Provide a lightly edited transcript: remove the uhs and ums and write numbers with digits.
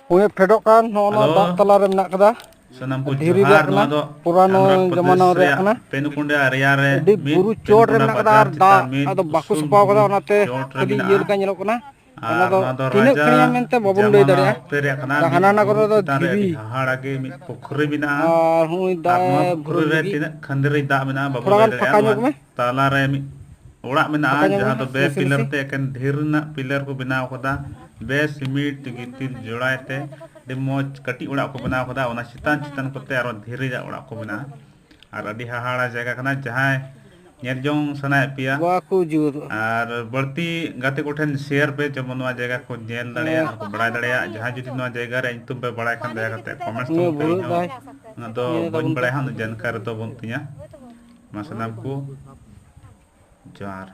Punya pedok kan, nono Halo. dak tala re menak kada. Sanam ko Dhiri johar rek noa na, do purano zamana rek na. Penukunda area re Di buru chot re menak kada ar dak ado baku usul sepaw kada buru onate chot re khali mina iyer kan nyelok kana. Ona ar do noa do tinak raja khaniya mente babun lay jamana dare. okte re kana Da hana na buru kada do chitan re adi dhiri. hahar age mi pokhri mina Ar hui da ar noa buru pokhri re lagi. tinak khandiri da mina babun Thora lay kan dare phaka nyok me. tala re mi orang mina Phaka nyok jahan me, do be nasi pilar nasi. te eken dhir na pilar ko binaw kada be simit gitil joड़ाए te di moj kati orang ko binaw kada ona chitan chitan ko te aro dhiri ja orang ko bina ar adi hahara jaga kana jahay nyel jong sana pia Baku jur. আর बढ़ती गाते कोठेन share पे जब नवा जगह को jail दड़िया और को बड़ा दड़िया जहां जुदी नवा जगह रे तुम पे बड़ा खान दया करते कमेंट्स Ini तुम पे buru हो dai. ना तो बन बड़ा हम जानकार तो बनतिया मसलाम को जार